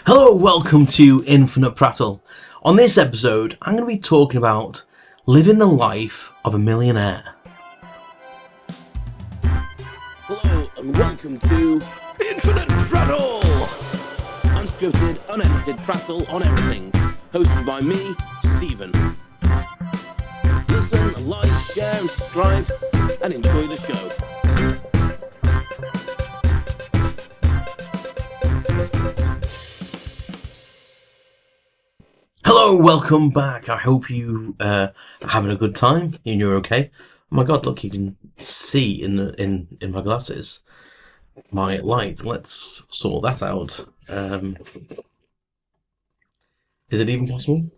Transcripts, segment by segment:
Hello, welcome to Infinite Prattle. On this episode, I'm going to be talking about living the life of a millionaire. Hello, and welcome to Infinite Prattle! Unscripted, unedited prattle on everything. Hosted by me, Stephen. Listen, like, share, and subscribe, and enjoy the show. Hello, welcome back. I hope you are having a good time and you're okay. Oh my god, look, you can see in my glasses my light. Let's sort that out. Is it even possible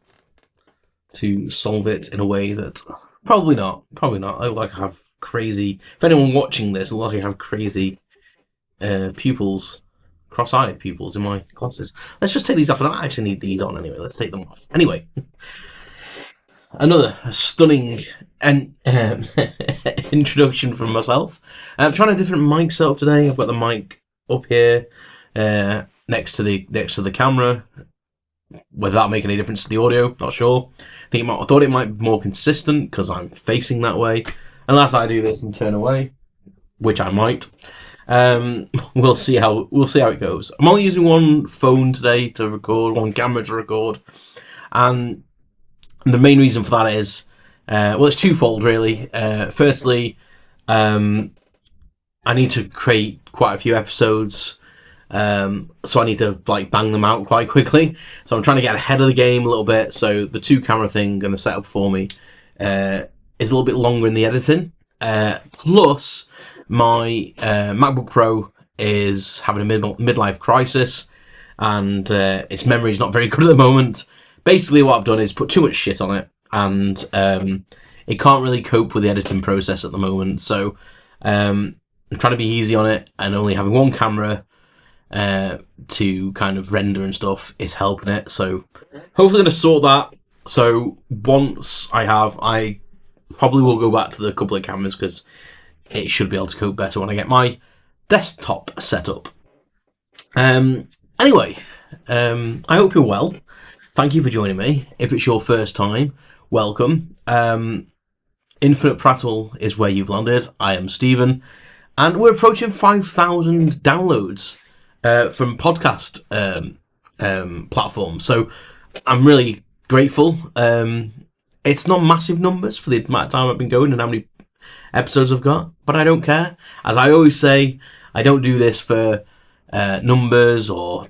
to solve it in a way that... Probably not. I like have crazy... If anyone watching this, I have crazy pupils, cross-eyed pupils in my glasses. Let's just take these off. I don't actually need these on anyway. Let's take them off. Anyway, another stunning introduction from myself. I'm trying a different mic setup today. I've got the mic up here next to the camera. Whether that'll make any difference to the audio, not sure. I thought it might be more consistent because I'm facing that way. Unless I do this and turn away, which I might. We'll see how it goes. I'm only using one phone today to record, one camera to record, and the main reason for that is, it's twofold really. Firstly, I need to create quite a few episodes, so I need to bang them out quite quickly. So I'm trying to get ahead of the game a little bit. So the two camera thing and the setup for me is a little bit longer in the editing. Plus, my MacBook Pro is having a midlife crisis, and its memory is not very good at the moment. Basically, what I've done is put too much shit on it, and it can't really cope with the editing process at the moment. So I'm trying to be easy on it, and only having one camera to kind of render and stuff is helping it. So hopefully, going to sort that. So once I probably will go back to the couple of cameras because it should be able to cope better when I get my desktop set up. Anyway, I hope you're well. Thank you for joining me. If it's your first time, welcome. Infinite Prattle is where you've landed. I am Stephen, and we're approaching 5,000 downloads from podcast platforms. So I'm really grateful. It's not massive numbers for the amount of time I've been going and how many episodes I've got, but I don't care. As I always say, I don't do this for numbers or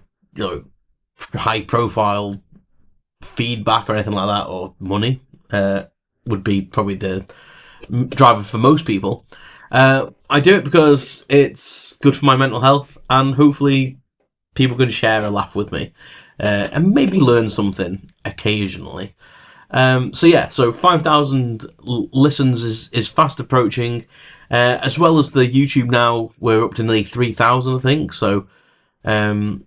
high profile feedback or anything like that, or money would be probably the driver for most people. I do it because it's good for my mental health, and hopefully people can share a laugh with me and maybe learn something occasionally. So 5,000 listens is fast approaching, as well as the YouTube now. We're up to nearly 3,000, I think. So, we're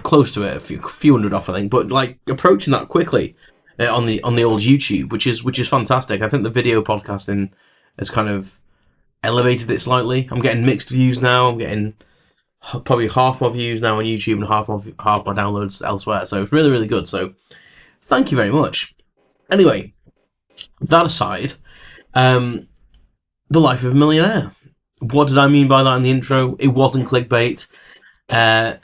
close to it, a few hundred off, I think. But approaching that quickly on the old YouTube, which is fantastic. I think the video podcasting has kind of elevated it slightly. I'm getting mixed views now. I'm getting probably half my views now on YouTube and half my downloads elsewhere. So it's really, really good. So thank you very much. Anyway, that aside, the life of a millionaire. What did I mean by that in the intro? It wasn't clickbait. But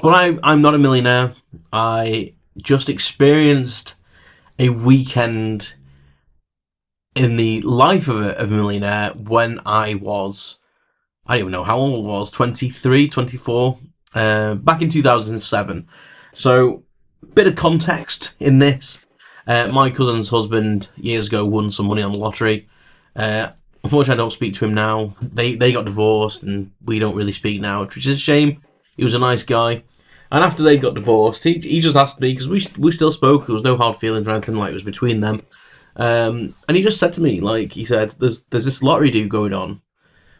I'm not a millionaire. I just experienced a weekend in the life of a millionaire when I don't even know how old I was, 23, 24, back in 2007. So, bit of context in this. My cousin's husband years ago won some money on the lottery. Unfortunately, I don't speak to him now. They got divorced, and we don't really speak now, which is a shame. He was a nice guy. And after they got divorced, he just asked me, because we still spoke. There was no hard feelings or anything it was between them. And he just said to me, he said, there's this lottery do going on,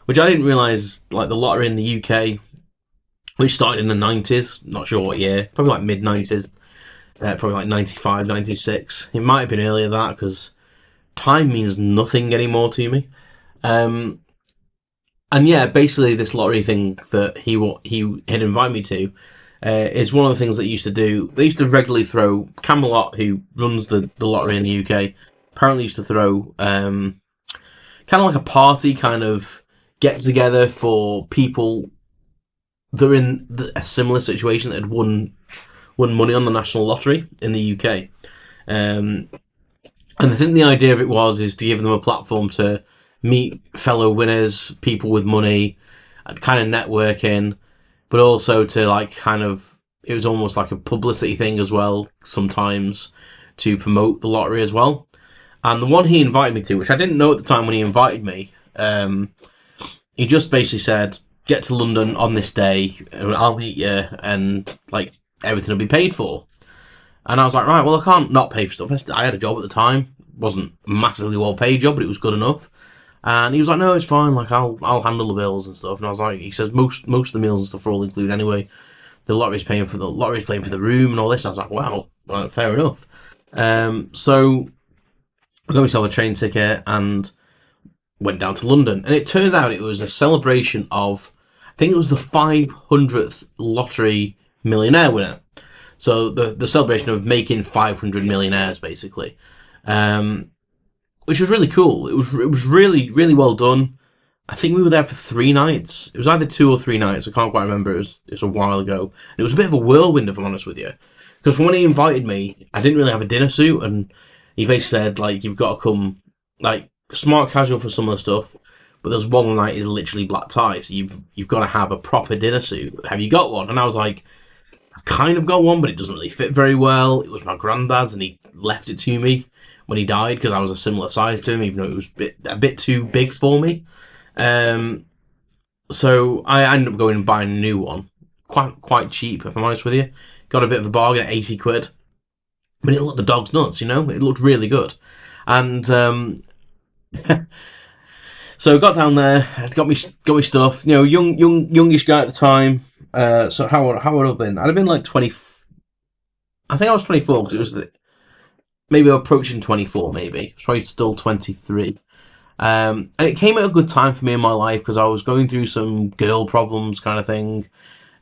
which I didn't realise, the lottery in the UK, which started in the 90s, not sure what year, probably mid-90s. Probably 95, 96. It might have been earlier than that, because time means nothing anymore to me. And yeah, basically this lottery thing that he had invited me to is one of the things that they used to do. They used to regularly throw Camelot, who runs the lottery in the UK. Apparently, used to throw kind of like a party kind of get together for people that are in a similar situation that had won money on the national lottery in the UK. And I think the idea of it is to give them a platform to meet fellow winners, people with money, and kind of networking, but also to like kind of, it was almost like a publicity thing as well sometimes to promote the lottery as well. And the one he invited me to, which I didn't know at the time when he invited me, he just basically said, get to London on this day, I'll meet you, and like everything will be paid for. And I was like, right, well, I can't not pay for stuff. I had a job at the time. It wasn't a massively well paid job, but it was good enough. And he was like, no, it's fine, like I'll handle the bills and stuff. And I was like, he says most of the meals and stuff are all included anyway. The lottery's paying for the room and all this. And I was like, wow, well, fair enough. So I got myself a train ticket and went down to London. And it turned out it was a celebration of, I think it was the 500th lottery millionaire winner. So the celebration of making 500 millionaires, basically, which was really cool. It was really, really well done. I think we were there for 3 nights. It was either 2 or 3 nights. I can't quite remember. It was a while ago. And it was a bit of a whirlwind, if I'm honest with you. Because when he invited me, I didn't really have a dinner suit, and he basically said, like, you've got to come, like, smart casual for some of the stuff, but there's one night is literally black tie, so you've got to have a proper dinner suit. Have you got one? And I was like, I've kind of got one, but it doesn't really fit very well. It was my granddad's, and he left it to me when he died because I was a similar size to him, even though it was a bit too big for me. So I ended up going and buying a new one, quite cheap, if I'm honest with you. Got a bit of a bargain at 80 quid, but it looked the dog's nuts, you know. It looked really good, and so got down there, got me stuff. You know, youngish guy at the time. So how would I have been? I'd have been like 20. I think I was 24 because it was maybe approaching 24. Maybe I was probably still 23. And it came at a good time for me in my life because I was going through some girl problems kind of thing.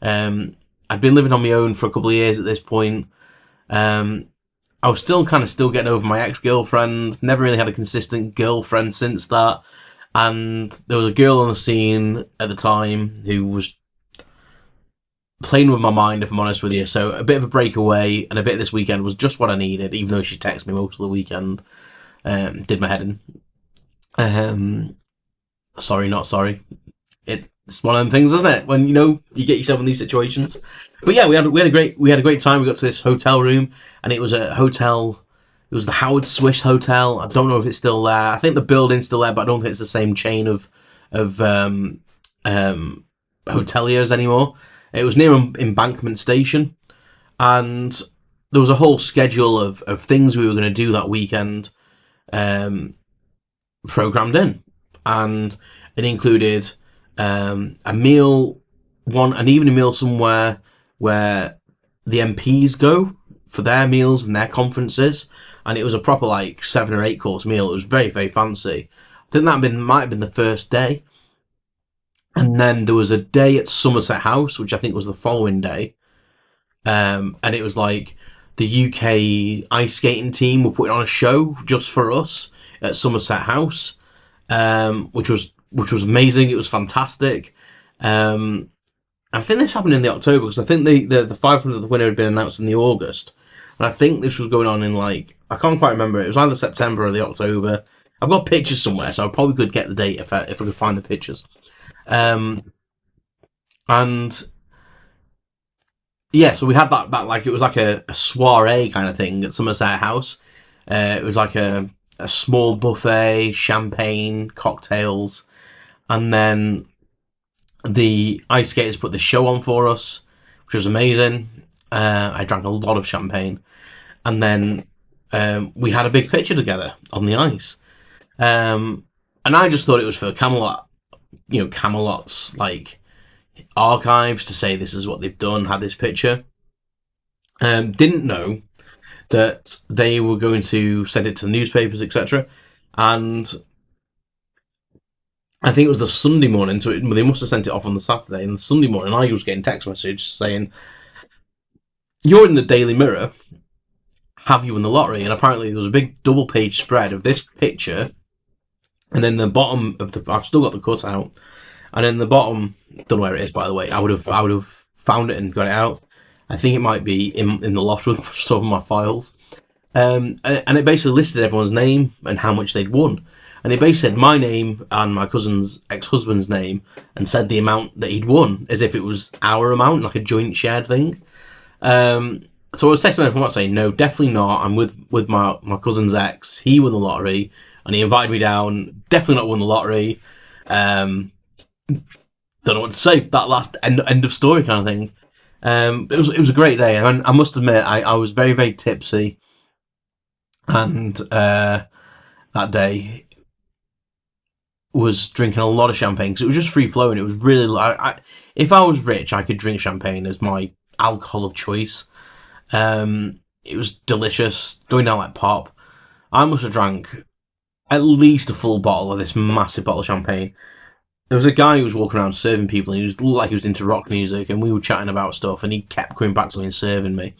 I'd been living on my own for a couple of years at this point. I was still getting over my ex-girlfriend. Never really had a consistent girlfriend since that. And there was a girl on the scene at the time who was playing with my mind, if I'm honest with you. So a bit of a breakaway and a bit of this weekend was just what I needed, even though she texted me most of the weekend. Did my head in. Sorry, not sorry. It's one of them things, isn't it? When you get yourself in these situations. But yeah, we had a great time. We got to this hotel room, and it was a hotel. It was the Howard Swiss Hotel. I don't know if it's still there. I think the building's still there, but I don't think it's the same chain of hoteliers anymore. It was near Embankment Station, and there was a whole schedule of things we were going to do that weekend, programmed in, and it included an evening meal somewhere where the MPs go for their meals and their conferences, and it was a proper like 7 or 8 course meal. It was very, very fancy. I think that might have been the first day, and then there was a day at Somerset House, which I think was the following day, and it was like the UK ice skating team were putting on a show just for us at Somerset House, which was amazing. It was fantastic. I think this happened in the October because I think the 500th winner had been announced in the August, and I think this was going on in like, I can't quite remember. It was either September or the October. I've got pictures somewhere, so I probably could get the date if I could find the pictures. And yeah, so we had that like it was like a soiree kind of thing at Somerset House. It was like a small buffet, champagne, cocktails, and then the ice skaters put the show on for us, which was amazing. I drank a lot of champagne, and then we had a big picture together on the ice. And I just thought it was for Camelot, Camelot's like archives to say this is what they've done, had this picture. Didn't know that they were going to send it to the newspapers, etc. And I think it was the Sunday morning, so they must have sent it off on the Saturday. And the Sunday morning, I was getting text message saying, you're in the Daily Mirror. Have you won the lottery? And apparently there was a big double-page spread of this picture, and then the bottom of the, I've still got the cutout, and then the bottom, don't know where it is by the way. I would have found it and got it out. I think it might be in the loft with some of my files. And it basically listed everyone's name and how much they'd won. And it basically said my name and my cousin's ex-husband's name, and said the amount that he'd won, as if it was our amount, like a joint shared thing. So I was texting him, I'm not saying no, definitely not. I'm with my cousin's ex. He won the lottery, and he invited me down. Definitely not won the lottery. Don't know what to say. That last end of story kind of thing. It was a great day. I must admit, I was very, very tipsy, and that day was drinking a lot of champagne because it was just free flowing. It was really if I was rich, I could drink champagne as my alcohol of choice. It was delicious, going down like pop. I must have drank at least a full bottle of this massive bottle of champagne. There was a guy who was walking around serving people, and he looked like he was into rock music, and we were chatting about stuff, and he kept coming back to me and serving me.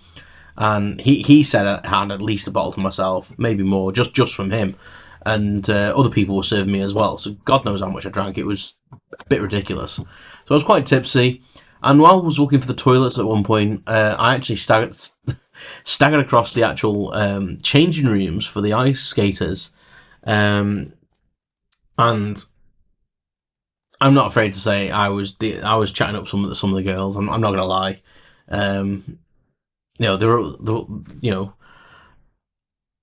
And he said I had at least a bottle to myself, maybe more, just from him. And other people were serving me as well, so God knows how much I drank. It was a bit ridiculous. So I was quite tipsy, and while I was looking for the toilets at one point, I actually staggered across the actual changing rooms for the ice skaters. And I'm not afraid to say I was chatting up some of the girls. I'm not gonna lie. They were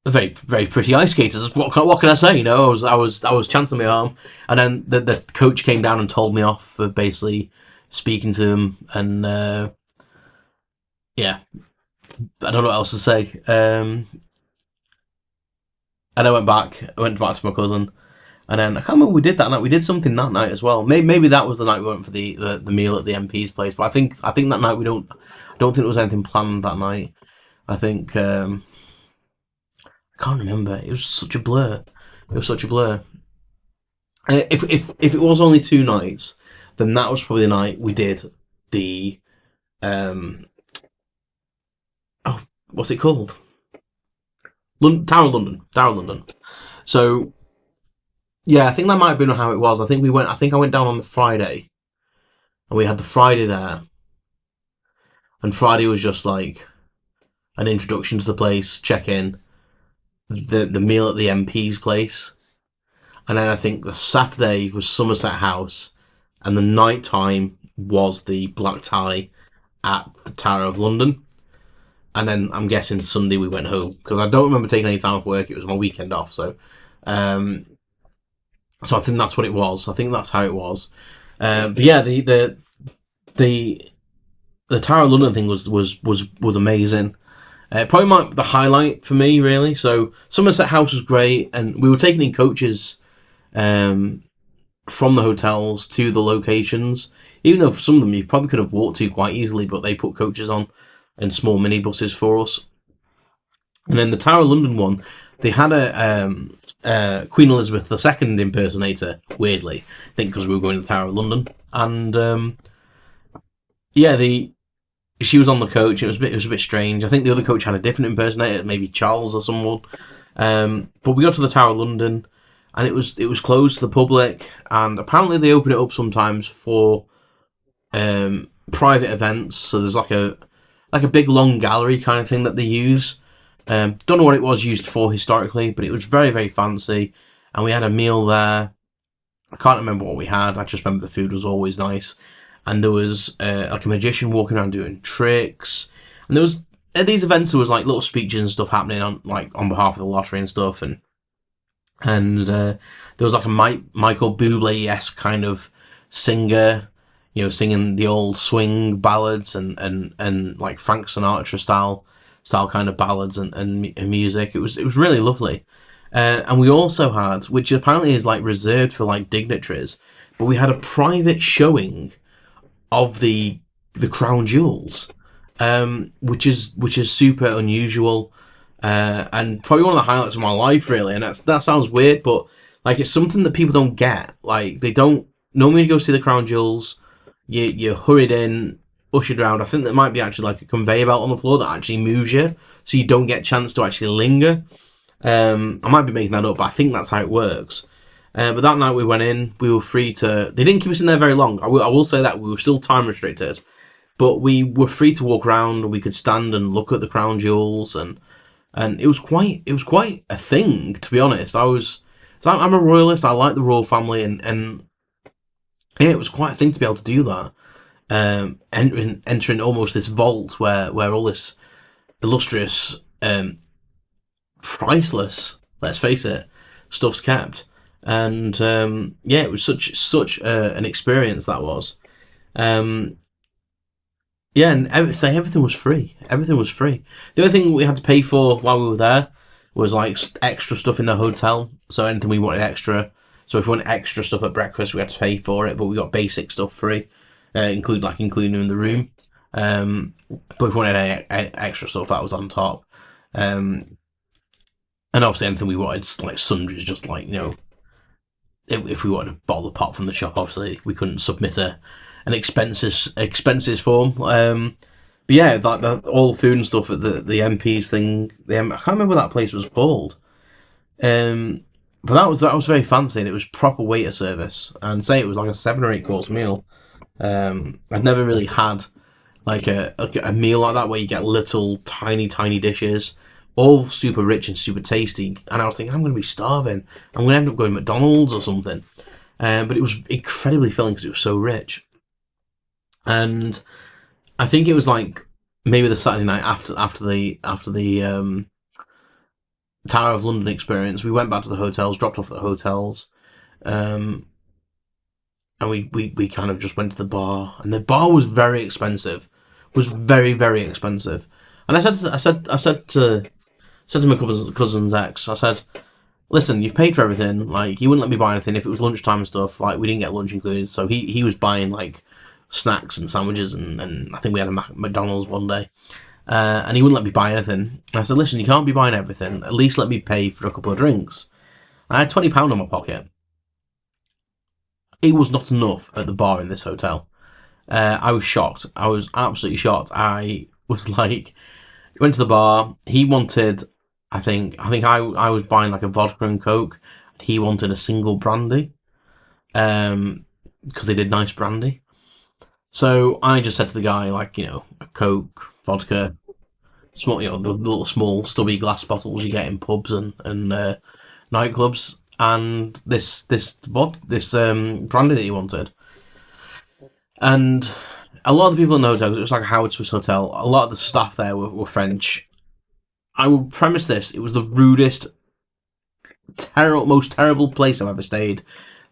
very, very pretty ice skaters. What can I say? I was chancing my arm, and then the coach came down and told me off for basically speaking to them, and yeah, I don't know what else to say. And I went back to my cousin, and then I can't remember what we did that night. We did something that night as well. Maybe that was the night we went for the meal at the MP's place. But I think that night I don't think there was anything planned that night. I think I can't remember. It was such a blur. If it was only 2 nights, then that was probably the night we did the what's it called? Tower of London. So yeah, I think that might have been how it was. I think I went down on the Friday, and we had the Friday there, and Friday was just like an introduction to the place, check in, the meal at the MP's place, and then I think the Saturday was Somerset House, and the night time was the black tie at the Tower of London. And then I'm guessing Sunday we went home, because I don't remember taking any time off work. It was my weekend off, so I think that's what it was. I think that's how it was. But yeah, the Tower of London thing was amazing. Probably the highlight for me, really. So Somerset House was great, and we were taking in coaches from the hotels to the locations. Even though for some of them you probably could have walked to quite easily, but they put coaches on and small minibuses for us. And then the Tower of London one, they had a Queen Elizabeth II impersonator, weirdly. I think because we were going to the Tower of London. And she was on the coach. It was a bit strange. I think the other coach had a different impersonator, maybe Charles or someone. But we got to the Tower of London, and it was closed to the public. And apparently they open it up sometimes for private events. So there's like a big long gallery kind of thing that they use. Don't know what it was used for historically, but it was very, very fancy. And we had a meal there. I can't remember what we had. I just remember the food was always nice. And there was like a magician walking around doing tricks. And there was at these events there was like little speeches and stuff happening on behalf of the lottery and stuff. And there was like a Michael Bublé-esque kind of singer, singing the old swing ballads and like Frank Sinatra style kind of ballads and music. It was really lovely. And we also had, which apparently is like reserved for like dignitaries, but we had a private showing of the crown jewels, which is super unusual, and probably one of the highlights of my life, really. And that sounds weird, but like it's something that people don't get. Like they don't normally go see the crown jewels. You hurried in, ushered around. I think there might be actually like a conveyor belt on the floor that actually moves you, so you don't get a chance to actually linger. I might be making that up, but I think that's how it works. But that night we went in, we were free to... They didn't keep us in there very long. I will say that we were still time restricted, but we were free to walk around. We could stand and look at the crown jewels, and it was quite a thing, to be honest. I'm a royalist. I like the royal family, and yeah, it was quite a thing to be able to do that. Entering almost this vault where all this illustrious, priceless, let's face it, stuff's kept. And yeah, it was such an experience that was. Yeah, and everything was free. Everything was free. The only thing we had to pay for while we were there was like extra stuff in the hotel. So anything we wanted extra. So if we wanted extra stuff at breakfast, we had to pay for it. But we got basic stuff free, including in the room. But if we wanted any extra stuff, that was on top. And obviously anything we wanted, like sundries, just like, you know, if we wanted a bottle of pop from the shop, obviously we couldn't submit an expenses form. But yeah, like all the food and stuff at the MP's thing. I can't remember what that place was called. But that was very fancy, and it was proper waiter service. And say it was like a 7 or 8 course meal. I'd never really had like a meal like that where you get little tiny dishes, all super rich and super tasty. And I was thinking, I'm going to be starving. I'm going to end up going to McDonald's or something. But it was incredibly filling because it was so rich. And I think it was like maybe the Saturday night after the Tower of London experience, we went back to the hotels, dropped off at the hotels, and we kind of just went to the bar, and the bar was very expensive, was very, very expensive. And I said to my cousin's ex, I said, listen, you've paid for everything, like, you wouldn't let me buy anything if it was lunchtime and stuff, like, we didn't get lunch included, so he was buying, like, snacks and sandwiches, and I think we had a McDonald's one day, and he wouldn't let me buy anything. And I said, listen, you can't be buying everything, at least let me pay for a couple of drinks. I had £20 in my pocket. It was not enough at the bar in this hotel. I was shocked. I was absolutely shocked. I was like, went to the bar, he wanted, I think I was buying like a vodka and Coke, he wanted a single brandy, because they did nice brandy. So I just said to the guy, like, you know, a Coke, vodka, small, you know, the little small stubby glass bottles you get in pubs and nightclubs, and this brandy that he wanted. And a lot of the people in the hotel, it was like a Howard Swiss hotel, a lot of the staff there were French. I will premise this, it was the rudest, most terrible place I've ever stayed.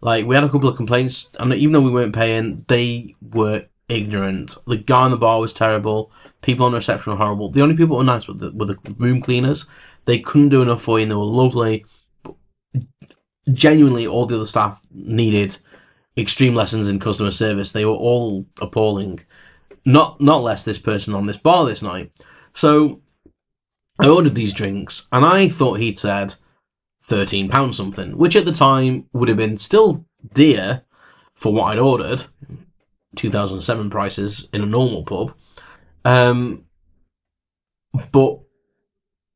Like, we had a couple of complaints, and even though we weren't paying, they were ignorant. The guy in the bar was terrible. People on the reception were horrible. The only people who were nice were the room cleaners. They couldn't do enough for you, and they were lovely. But genuinely, all the other staff needed extreme lessons in customer service. They were all appalling. Not less this person on this bar this night. So I ordered these drinks, and I thought he'd said £13 something, which at the time would have been still dear for what I'd ordered, 2007 prices in a normal pub. But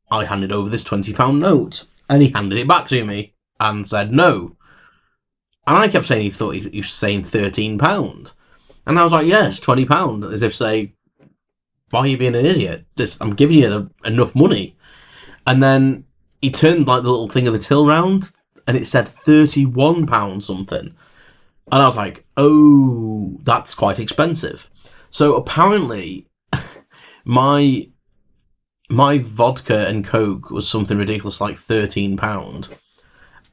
I handed over this £20 note, and he handed it back to me and said no. And I kept saying he thought he was saying £13. And I was like, yes, £20, as if say, why are you being an idiot? I'm giving you enough money. And then he turned like the little thing of the till round, and it said £31 something. And I was like, oh, that's quite expensive. So apparently, my vodka and Coke was something ridiculous like £13.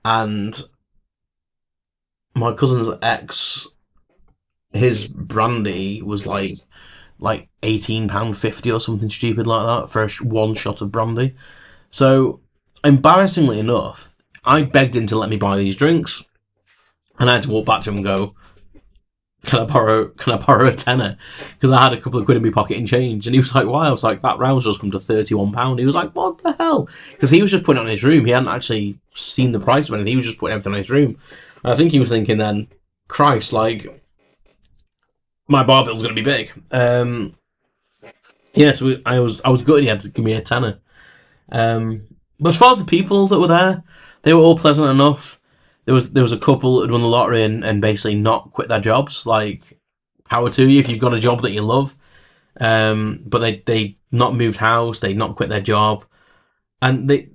And my cousin's ex, his brandy was like £18.50 or something stupid like that for one shot of brandy. So, embarrassingly enough, I begged him to let me buy these drinks, and I had to walk back to him and go, can I borrow a tenner? Because I had a couple of quid in my pocket in change. And he was like, why? I was like, that round's just come to £31. He was like, what the hell? Because he was just putting it on his room. He hadn't actually seen the price of anything. He was just putting everything on his room. And I think he was thinking then, Christ, like, my bar bill's going to be big. I was gutted he had to give me a tenner. But as far as the people that were there, they were all pleasant enough. There was a couple that had won the lottery and basically not quit their jobs. Like, power to you if you've got a job that you love. But they not moved house, they not quit their job, and they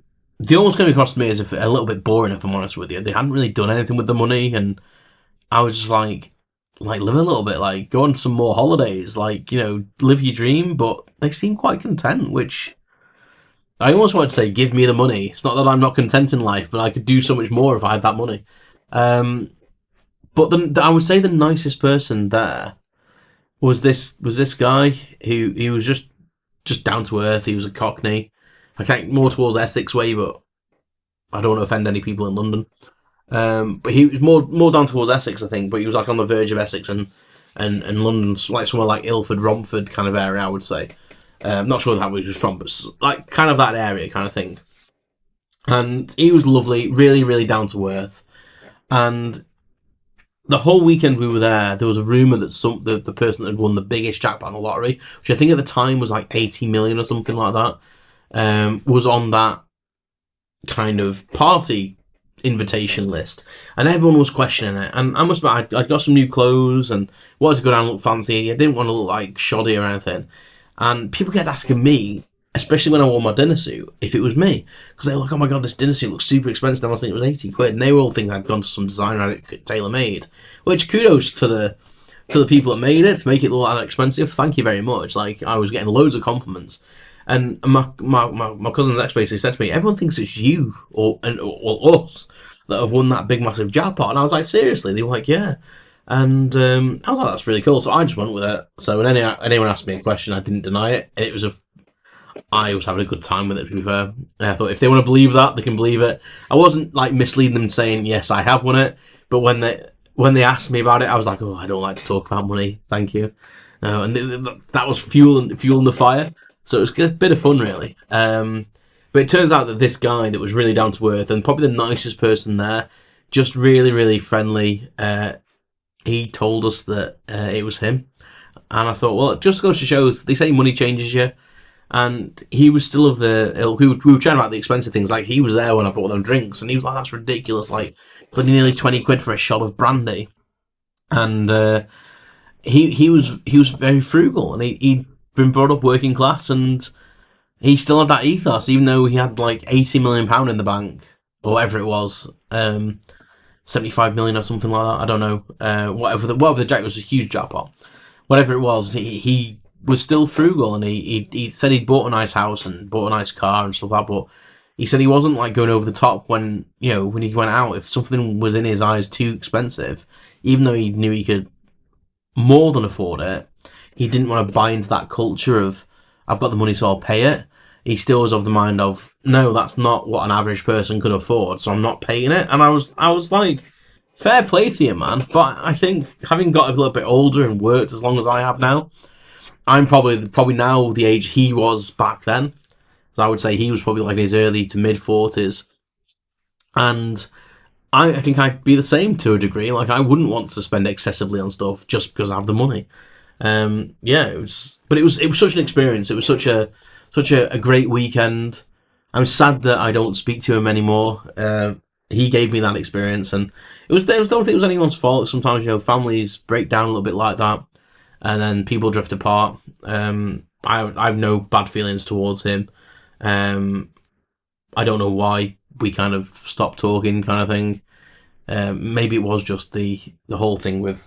almost came across to me as if a little bit boring, if I'm honest with you. They hadn't really done anything with the money, and I was just like live a little bit, like go on some more holidays, like live your dream. But they seem quite content, which I almost want to say, give me the money. It's not that I'm not content in life, but I could do so much more if I had that money. Um, but I would say the nicest person there was this guy who he was just down to earth. He was a Cockney. I can't more towards Essex way, but I don't want to offend any people in London. But he was more down towards Essex, I think. But he was like on the verge of Essex and London, like somewhere like Ilford, Romford kind of area, I would say. Not sure how he was from, but like kind of that area kind of thing. And he was lovely, really, really down to earth. And the whole weekend we were there was a rumor that the person that had won the biggest jackpot in the lottery, which I think at the time was like 80 million or something like that, was on that kind of party invitation list, and everyone was questioning it. And I must admit, I got some new clothes and wanted to go down and look fancy. I didn't want to look like shoddy or anything. And people kept asking me, especially when I wore my dinner suit, if it was me, because they were like, "Oh my god, this dinner suit looks super expensive." And I was thinking it was 80 quid, and they were all thinking I'd gone to some designer and had it tailor made. Which kudos to the people that made it to make it look that expensive. Thank you very much. Like, I was getting loads of compliments. And my cousin's ex basically said to me, everyone thinks it's you or us that have won that big massive jackpot. And I was like, seriously? They were like, yeah. And I was like, that's really cool. So I just went with it. So when anyone asked me a question, I didn't deny it. I was having a good time with it, to be fair. And I thought if they want to believe that, they can believe it. I wasn't like misleading them saying, yes, I have won it. But when they asked me about it, I was like, oh, I don't like to talk about money. Thank you. And that was fueling the fire. So it was a bit of fun, really. But it turns out that this guy that was really down to earth and probably the nicest person there, just really, really friendly, he told us that it was him. And I thought, well, it just goes to show, they say money changes you. And he was still of the ilk. We were chatting about the expensive things. Like, he was there when I bought them drinks, and he was like, that's ridiculous. Like, bloody nearly 20 quid for a shot of brandy. And he was very frugal, and he'd been brought up working class, and he still had that ethos, even though he had like £80 million in the bank, or whatever it was, 75 million or something like that. I don't know. Whatever the jackpot was, a huge jackpot. Whatever it was, he was still frugal, and he said he'd bought a nice house and bought a nice car and stuff like that. But he said he wasn't like going over the top when when he went out. If something was in his eyes too expensive, even though he knew he could more than afford it, he didn't want to buy into that culture of, I've got the money so I'll pay it. He still was of the mind of, no, that's not what an average person could afford, so I'm not paying it. And I was like, fair play to you, man. But I think having got a little bit older and worked as long as I have now, I'm probably now the age he was back then. So I would say he was probably like in his early to mid 40s. And I think I'd be the same to a degree. Like, I wouldn't want to spend excessively on stuff just because I have the money. It was such an experience. It was such a great weekend. I'm sad that I don't speak to him anymore. He gave me that experience, and I don't think it was anyone's fault. Sometimes families break down a little bit like that, and then people drift apart. I have no bad feelings towards him. I don't know why we kind of stopped talking, kind of thing. Maybe it was just the whole thing with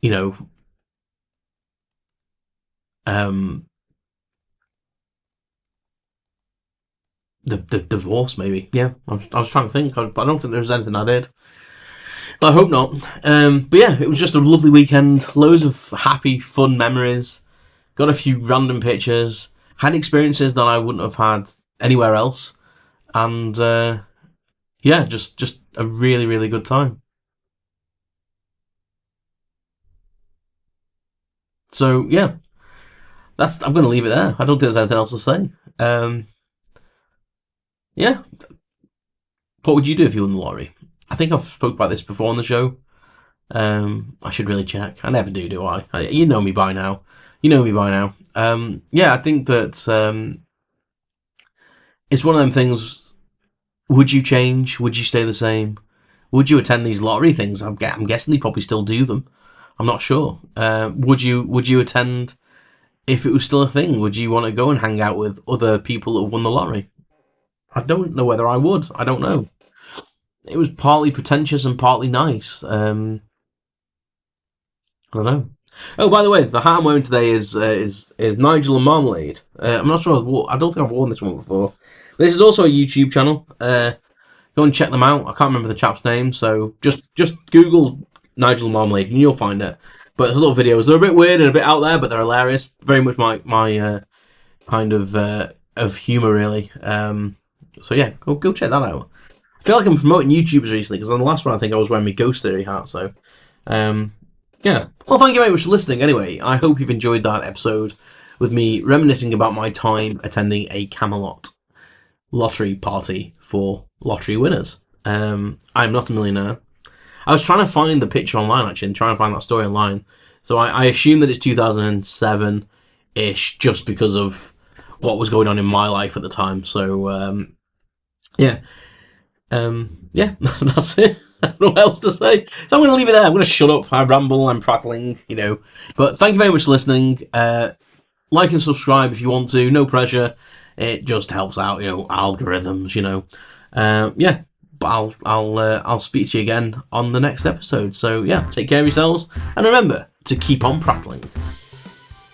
you know, the divorce, maybe. Yeah, I was trying to think, but I don't think there was anything I did. I hope not. But yeah, it was just a lovely weekend. Loads of happy, fun memories. Got a few random pictures. Had experiences that I wouldn't have had anywhere else. And yeah, just a really, really good time. So yeah, I'm going to leave it there. I don't think there's anything else to say. Yeah, what would you do if you won the lottery? I think I've spoke about this before on the show. I should really check. I never do I? You know me by now. Yeah, I think that it's one of them things. Would you change? Would you stay the same? Would you attend these lottery things? I'm guessing they probably still do them. I'm not sure. Would you attend if it was still a thing? Would you want to go and hang out with other people that won the lottery? I don't know whether I would. I don't know. It was partly pretentious and partly nice. I don't know. Oh, by the way, the hat I'm wearing today is Nigel and Marmalade. I'm not sure. I don't think I've worn this one before. This is also a YouTube channel. Go and check them out. I can't remember the chap's name, so just Google Nigel and Marmalade and you'll find it. But there's little videos. They're a bit weird and a bit out there, but they're hilarious. Very much my kind of humour, really. So yeah, go check that out. I feel like I'm promoting YouTubers recently because on the last one I think I was wearing my Ghost Theory hat. So yeah. Well, thank you very much for listening. Anyway, I hope you've enjoyed that episode with me reminiscing about my time attending a Camelot lottery party for lottery winners. I'm not a millionaire. I was trying to find the picture online, actually, and trying to find that story online. So I assume that it's 2007-ish, just because of what was going on in my life at the time. So, yeah. Yeah, that's it. I don't know what else to say. So I'm going to leave it there. I'm going to shut up. I ramble, I'm prattling, But thank you very much for listening. Like and subscribe if you want to. No pressure. It just helps out, algorithms, Yeah, but I'll speak to you again on the next episode. So yeah, take care of yourselves and remember to keep on prattling.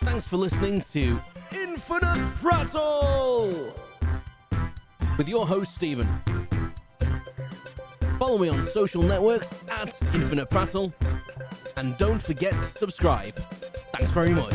Thanks for listening to Infinite Prattle with your host Stephen. Follow me on social networks at Infinite Prattle and don't forget to subscribe. Thanks very much.